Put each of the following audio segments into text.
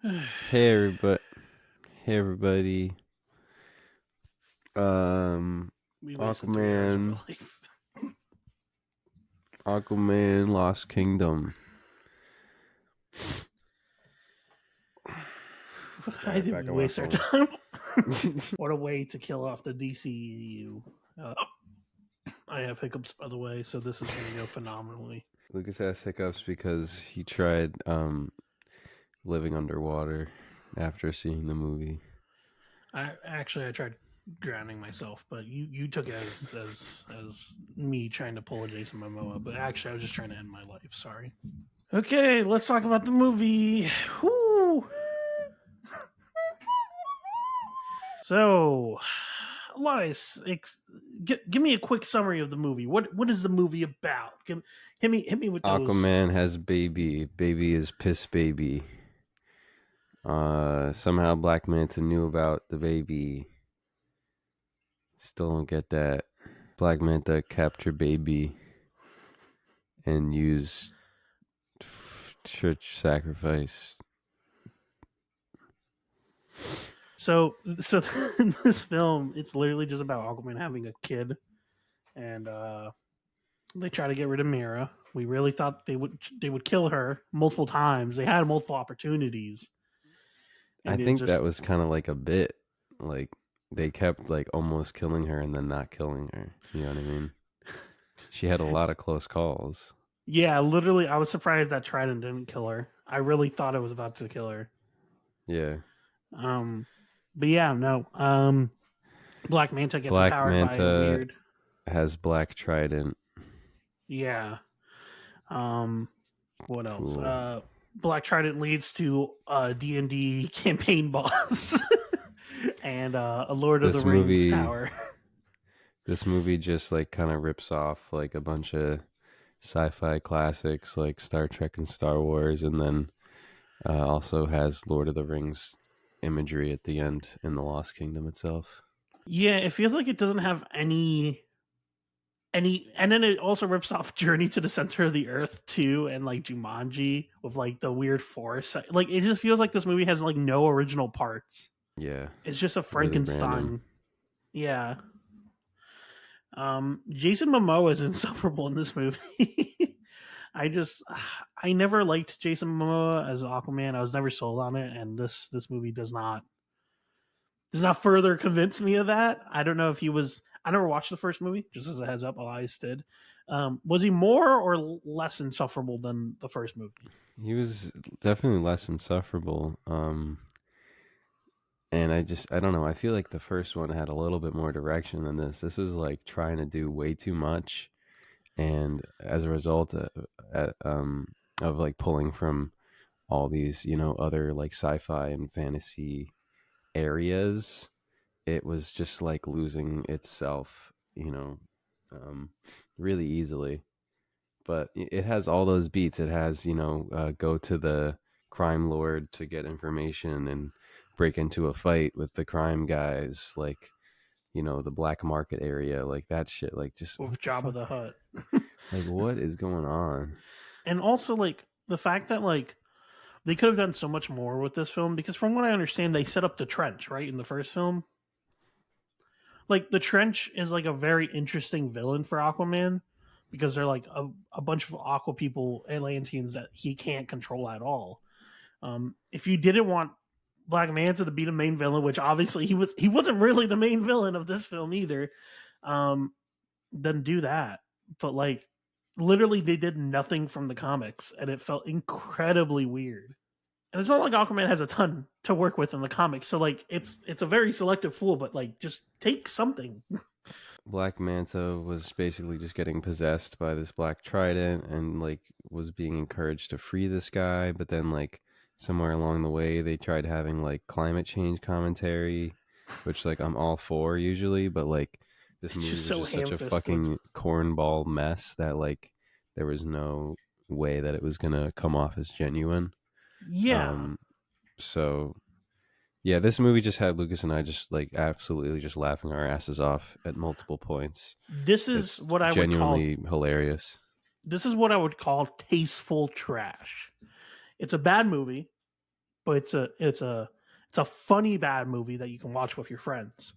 Hey everybody. Hey everybody. Um We wasted 3 hours of my Aquaman life. Aquaman Lost Kingdom. I Sorry, think back we on my waste our phone. time. What a way to kill off the DCU. I have hiccups, by the way, so this is going to go phenomenally. Lucas has hiccups because he tried living underwater after seeing the movie. I tried drowning myself, but you took it as me trying to pull a Jason Momoa. But actually, I was just trying to end my life. Sorry. Okay, let's talk about the movie. Whoo! So, Elias, give me a quick summary of the movie. What is the movie about? Hit me with those. Aquaman has baby. Baby is piss baby. Somehow Black Manta knew about the baby. Still don't get that. Black Manta capture baby and use church sacrifice. So in this film, it's literally just about Aquaman having a kid, and they try to get rid of Mira. We really thought they would kill her multiple times. They had multiple opportunities, I and it think that just was kind of like a bit. Like they kept like almost killing her and then not killing her. You know what I mean? She had a lot of close calls. yeah, literally, I was surprised that Trident didn't kill her. I really thought it was about to kill her. Yeah. Um, but yeah, no. Black Manta gets Black empowered by a Manta weird. has Black Trident. Yeah. Um, what else? Cool. Black Trident leads to a D&D campaign boss and a Lord of the This Rings movie tower. this movie just like kind of rips off like a bunch of sci-fi classics like Star Trek and Star Wars, and then also has Lord of the Rings imagery at the end in the Lost Kingdom itself. Yeah, it feels like it doesn't have any, and then it also rips off Journey to the Center of the Earth too, and like Jumanji with like the weird force. Like it just feels like this movie has like no original parts. Yeah, It's just a really random. Frankenstein. Yeah. Jason Momoa is insufferable in this movie. I just I never liked Jason Momoa as Aquaman. I was never sold on it, and this movie does not further convince me of that. I don't know if he was. I never watched the first movie. Just as a heads up, Elias did. Was he more or less insufferable than the first movie? He was definitely less insufferable. And I don't know. I feel like the first one had a little bit more direction than this. This was like trying to do way too much, and as a result of like pulling from all these other like sci-fi and fantasy areas, it was just like losing itself, um, really easily. But it has all those beats. It has go to the crime lord to get information and break into a fight with the crime guys, like the black market area, like that shit. Like, just With what the Jabba fuck? the Hutt, Like, what is going on? and also like the fact that like they could have done so much more with this film because from what I understand, they set up the trench right in the first film. Like the trench is like a very interesting villain for Aquaman because they're like a bunch of aqua people, Atlanteans that he can't control at all. If you didn't want Black Manta to be the main villain, which obviously he wasn't really the main villain of this film either, um, then do that. But like literally they did nothing from the comics and it felt incredibly weird. And it's not like Aquaman has a ton to work with in the comics, so like it's a very selective fool, but like just take something. Black Manta was basically just getting possessed by this black trident and like was being encouraged to free this guy, but then like somewhere along the way they tried having like climate change commentary, which like I'm all for usually, but like this It's movie just was so just such ham a fisted. fucking cornball mess that like there was no way that it was gonna come off as genuine. Yeah, Um so yeah, this movie just had Lucas and I just like absolutely just laughing our asses off at multiple points. this is It's what I would call genuinely hilarious. this is what I would call tasteful trash. It's a bad movie. but it's a funny bad movie that you can watch with your friends.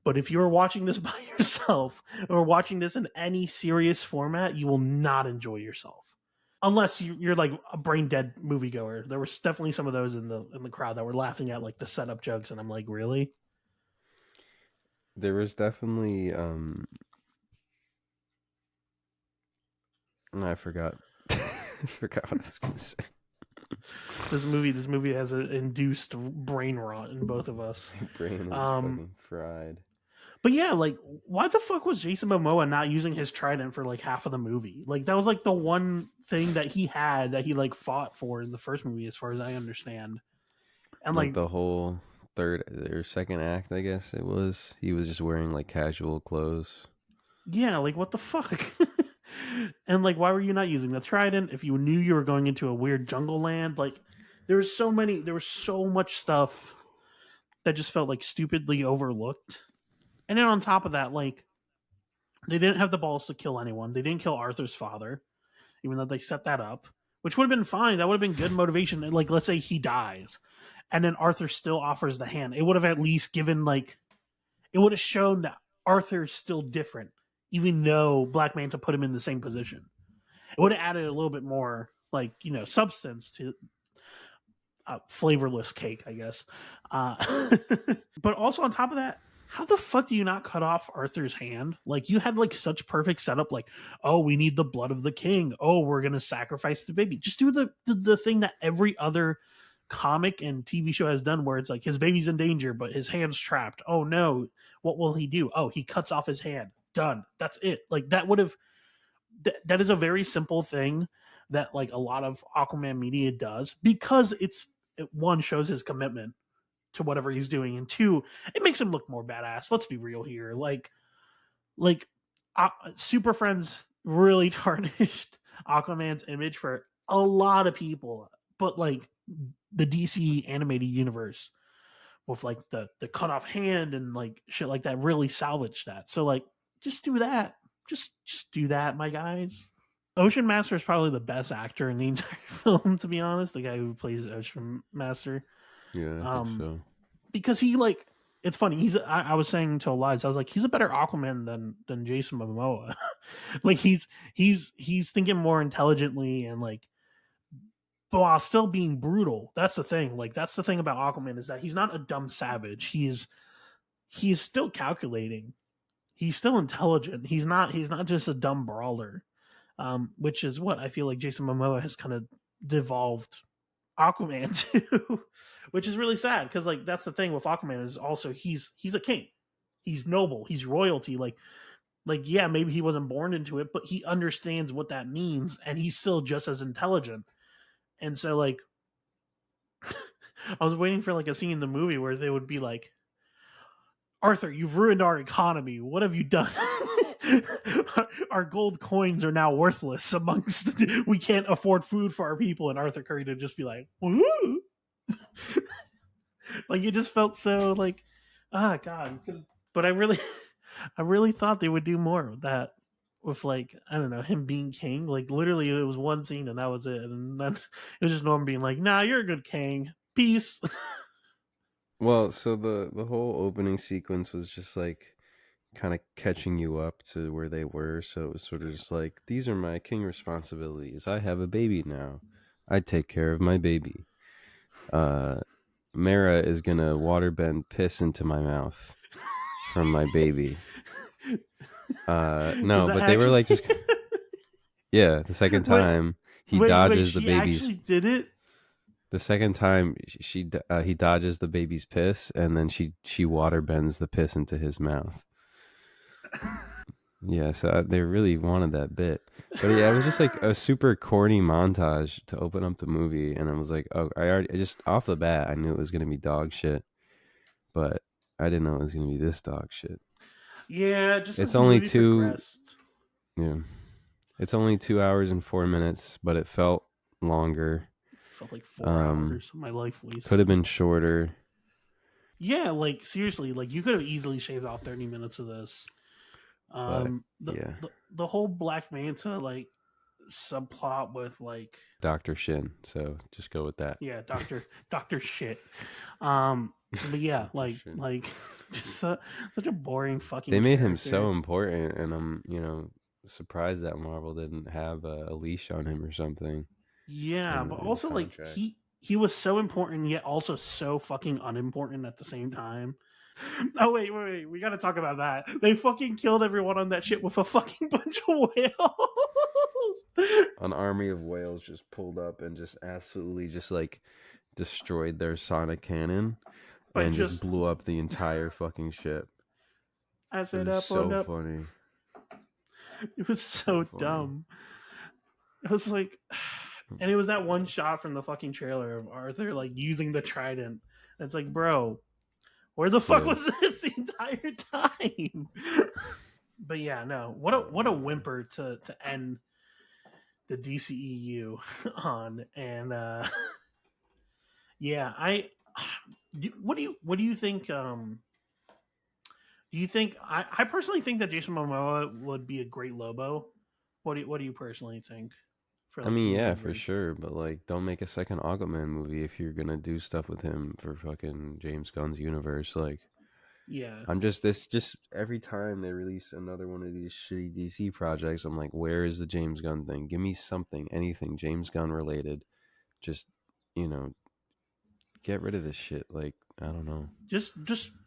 But if you're watching this by yourself or watching this in any serious format, you will not enjoy yourself. Unless you're like a brain dead moviegoer. There was definitely some of those in the crowd that were laughing at like the setup jokes, and I'm like, really? There was definitely I forgot. I forgot what I was gonna say. This movie has an induced brain rot in both of us. My brain is Um, fucking fried. but yeah, like, why the fuck was Jason Momoa not using his trident for like half of the movie? Like, that was like the one thing that he had that he like fought for in the first movie, as far as I understand. And Like like, the whole third or second act, I guess it was. He was just wearing like casual clothes. yeah, like what the fuck? And like, why were you not using the trident if you knew you were going into a weird jungle land? Like, there was so much stuff that just felt like stupidly overlooked. And then on top of that, like, they didn't have the balls to kill anyone. They didn't kill Arthur's father, even though they set that up, which would have been fine. That would have been good motivation. Like, let's say he dies, and then Arthur still offers the hand. It would have at least given like it would have shown that Arthur is still different, even though Black Manta put him in the same position. It would have added a little bit more, like, substance to flavorless cake, I guess. Uh, but also on top of that, how the fuck do you not cut off Arthur's hand? Like, you had like such perfect setup. Like, oh, we need the blood of the king. Oh, we're gonna sacrifice the baby. Just do the thing that every other comic and TV show has done, where it's like his baby's in danger, but his hand's trapped. Oh no, what will he do? Oh, he cuts off his hand. Done. That's it. Like, that would have. That is a very simple thing that like a lot of Aquaman media does, because one shows his commitment to whatever he's doing, and two, it makes him look more badass. Let's be real here. Like Super Friends really tarnished Aquaman's image for a lot of people, but like the DC animated universe with like the cut off hand and like shit like that really salvaged that. So like, just do that. Just do that, my guys. Ocean Master is probably the best actor in the entire film, to be honest. The guy who plays Ocean Master, Yeah, I think um, so. because he like, it's funny. I was saying to Elias, I was like, he's a better Aquaman than Jason Momoa. Like, he's thinking more intelligently, and like, but while still being brutal. That's the thing. Like, that's the thing about Aquaman, is that he's not a dumb savage. He's still calculating. He's still intelligent. He's not just a dumb brawler. Which is what I feel like Jason Momoa has kind of devolved Aquaman to, which is really sad, because like that's the thing with Aquaman, is also he's a king, he's noble, he's royalty. Like, yeah, maybe he wasn't born into it, but he understands what that means, and he's still just as intelligent. And so like, I was waiting for like a scene in the movie where they would be like, Arthur, you've ruined our economy. What have you done? Our gold coins are now worthless amongst. We can't afford food for our people, and Arthur Curry to just be like, "Woo!" Like, it just felt so like, ah, God. But I really thought they would do more of that with, like, I don't know, him being king. Like, literally, it was one scene and that was it, and then it was just Norman being like, "Nah, you're a good king. Peace." Well, so the whole opening sequence was just like kind of catching you up to where they were. So it was sort of just like, these are my king responsibilities. I have a baby now. I take care of my baby. Uh, Mara is gonna waterbend piss into my mouth from my baby. Does No, that but they were actually? like just yeah. The second wait, time he wait. dodges the She baby's. actually did it. The second time he dodges the baby's piss, and then she water bends the piss into his mouth. Yeah, so they really wanted that bit, but yeah, it was just like a super corny montage to open up the movie, and I was like, oh, I just off the bat I knew it was gonna be dog shit, but I didn't know it was gonna be this dog shit. Yeah, just as It's the only movie two, progressed, yeah, it's only 2 hours and 4 minutes, but it felt longer. it felt like 4 hours Um, of my life could have wasted. been shorter, Yeah, like seriously, like you could have easily shaved off 30 minutes of this. but The yeah, the whole Black Manta like subplot with like Dr. Shin. So just go with that. yeah, Doctor Shit. But yeah, Dr. Shin. just such a boring They fucking made him character. so important, and I'm, surprised that Marvel didn't have a leash on him or something Yeah, but in also like contract. he was so important yet also so fucking unimportant at the same time. Oh wait, we gotta talk about that. They fucking killed everyone on that ship with a fucking bunch of whales. An army of whales just pulled up and just absolutely just like destroyed their sonic cannon But and just just blew up the entire fucking ship. I It said was up on so up. funny. It was So so funny. dumb. It was like, and it was that one shot from the fucking trailer of Arthur like using the trident. And it's like, bro, where the fuck Yeah. was this the entire time? But yeah, no. What a whimper to end the DCEU on, and yeah, I. What do you think? Do you think I personally think that Jason Momoa would be a great Lobo? What do you personally think for I like the mean, yeah, for universe? sure, but like, don't make a second Aquaman movie if you're gonna do stuff with him for fucking James Gunn's universe. Like, Yeah, I'm just every time they release another one of these shitty DC projects, I'm like, where is the James Gunn thing? Give me something, anything James Gunn related. Just, you know, get rid of this shit. Like, I don't know. just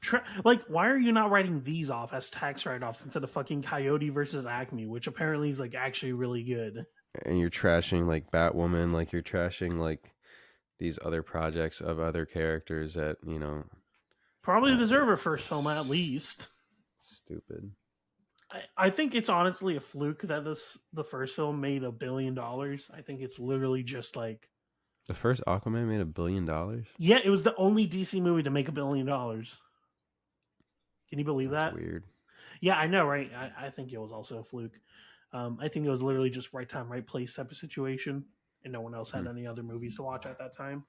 try, like why are you not writing these off as tax write offs instead of fucking Coyote versus Acme, which apparently is like actually really good. And you're trashing like Batwoman, like you're trashing like these other projects of other characters that Probably deserve a first film at it's least. stupid. I think it's honestly a fluke that the first film made $1 billion. I think it's literally just like The first Aquaman made $1 billion. yeah, it was the only DC movie to make $1 billion. Can you believe That's that? weird. Yeah, I know, right? I think it was also a fluke. I think it was literally just right time, right place type of situation, and no one else Hmm. had any other movies to watch at that time.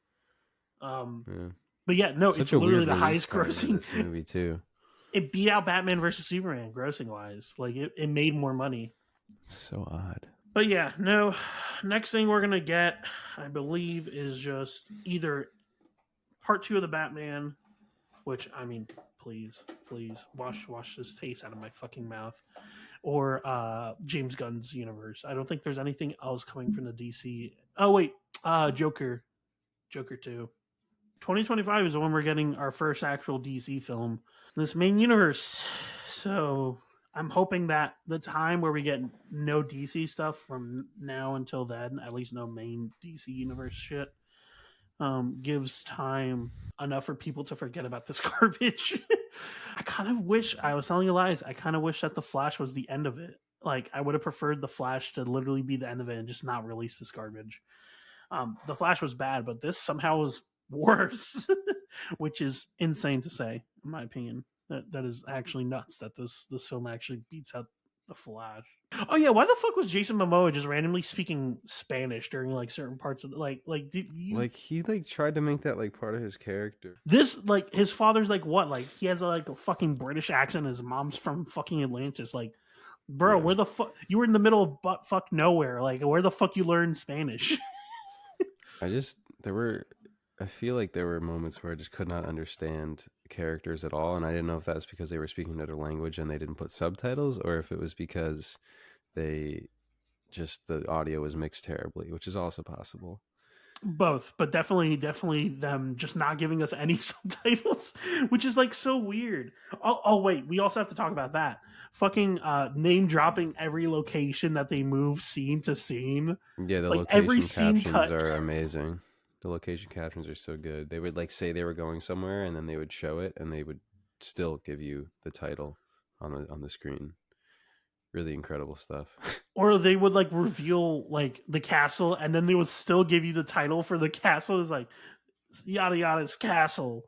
Um, Yeah. but yeah, no, it's Such a literally weird the release highest time for grossing. this movie too. It beat out Batman versus Superman grossing wise. Like it made more money. It's so odd. But yeah, no. Next thing we're gonna get, I believe, is just either part two of the Batman, which I mean, please wash this taste out of my fucking mouth, or James Gunn's universe. I don't think there's anything else coming from the DC. Oh wait, Joker 2. 2025 is when we're getting our first actual DC film in this main universe. So I'm hoping that the time where we get no DC stuff from now until then, at least no main DC universe shit, gives time enough for people to forget about this garbage. I kind of wish I was telling you lies. I kind of wish that the Flash was the end of it. Like I would have preferred the Flash to literally be the end of it and just not release this garbage. The Flash was bad, but this somehow was worse, which is insane to say, in my opinion. That is actually nuts that this film actually beats out the Flash. Oh yeah, why the fuck was Jason Momoa just randomly speaking Spanish during like certain parts of like did you Like he like tried to make that like part of his character. this like his father's like what like he has like a fucking British accent. His mom's from fucking Atlantis. Like, bro, Yeah. where the fuck you were in the middle of butt fuck nowhere? Like, where the fuck you learn Spanish? I just there were I feel like there were moments where I just could not understand characters at all, and I didn't know if that's because they were speaking another language and they didn't put subtitles, or if it was because they just the audio was mixed terribly, which is also possible. Both, but definitely them just not giving us any subtitles, which is like so weird. Oh wait, we also have to talk about that. Fucking name dropping every location that they move scene to scene. Yeah, the Like every location scene captions cut. are amazing. The location captions are so good. They would like say they were going somewhere and then they would show it and they would still give you the title on the screen. Really incredible stuff. Or they would like reveal like the castle and then they would still give you the title for the castle. Is like yada yada's castle.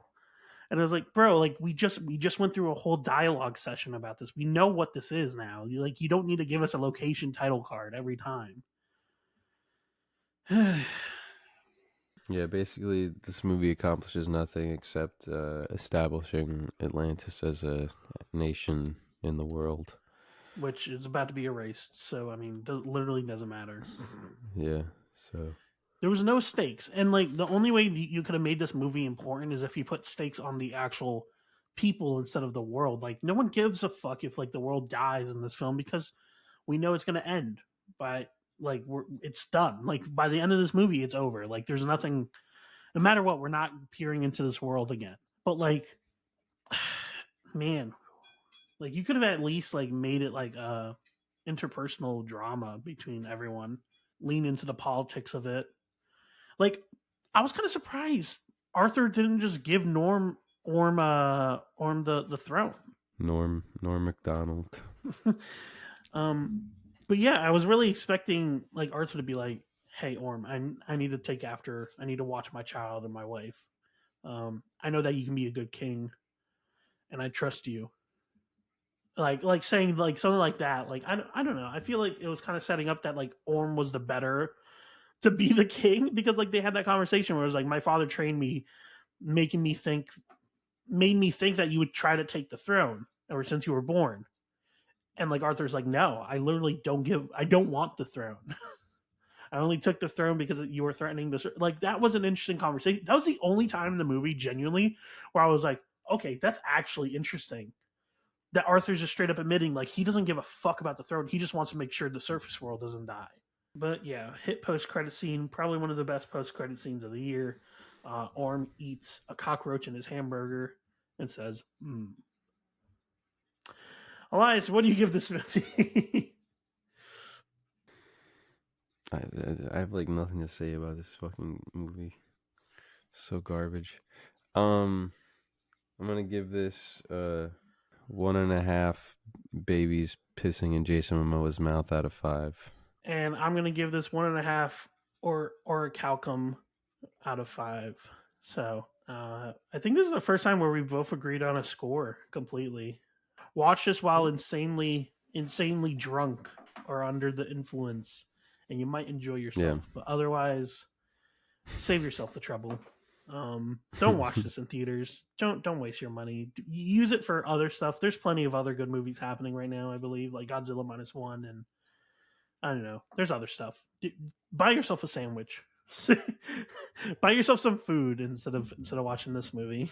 And I was like, bro, like we just went through a whole dialogue session about this. We know what this is now. You don't need to give us a location title card every time. Yeah, basically this movie accomplishes nothing except establishing Atlantis as a nation in the world. which is about to be erased. So I mean, literally doesn't matter. Yeah. So There was no stakes, and like the only way you could have made this movie important is if you put stakes on the actual people instead of the world. Like no one gives a fuck if like the world dies in this film because we know it's going to end by like it's done. Like by the end of this movie, it's over. Like there's nothing. No matter what, we're not peering into this world again. But like, man, like you could have at least like made it like a interpersonal drama between everyone. Lean into the politics of it. Like I was kind of surprised Arthur didn't just give Orm the throne. Norm Macdonald. um, but yeah, I was really expecting like Arthur to be like, "Hey Orm, I need to take after. I need to watch my child and my wife. I know that you can be a good king, and I trust you." Like saying like something like that. Like I don't know. I feel like it was kind of setting up that like Orm was the better to be the king because like they had that conversation where it was like my father trained me, making me think, made me think that you would try to take the throne ever since you were born. And like Arthur's like, no, I don't want the throne. I only took the throne because you were threatening this. Like that was an interesting conversation. That was the only time in the movie, genuinely, where I was like, okay, that's actually interesting. That Arthur's just straight up admitting like he doesn't give a fuck about the throne. He just wants to make sure the surface world doesn't die. But yeah, hit post credit scene, probably one of the best post credit scenes of the year. Orm eats a cockroach in his hamburger and says, mm. Elias, what do you give this movie? I have like nothing to say about this fucking movie. So garbage. I'm gonna give this 1.5 babies pissing in Jason Momoa's mouth out of 5. And I'm gonna give this 1.5 or Calcum out of 5. So I think this is the first time where we both agreed on a score completely. Watch this while insanely drunk or under the influence, and you might enjoy Yeah. yourself. But otherwise, save yourself the trouble. Don't watch this in theaters. Don't waste your money. Use it for other stuff. There's plenty of other good movies happening right now. I believe, like Godzilla -1, and I don't know. There's other stuff. Buy yourself a sandwich. Buy yourself some food instead of watching this movie.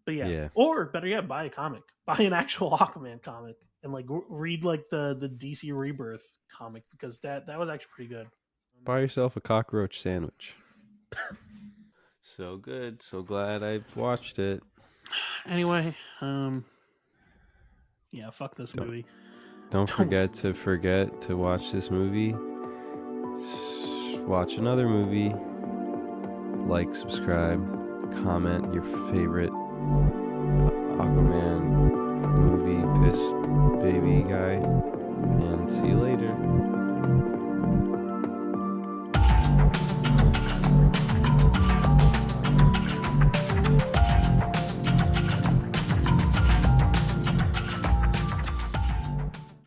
But yeah, or better yet, buy a comic. Buy an actual Aquaman comic and like read like the DC Rebirth comic because that was actually pretty good. Buy yourself a cockroach sandwich. So good. So glad I watched it. Anyway, yeah, fuck this movie. Don't forget to watch this movie. Watch another movie. Like, subscribe, comment your favorite Aquaman movie, piss baby guy, and see you later.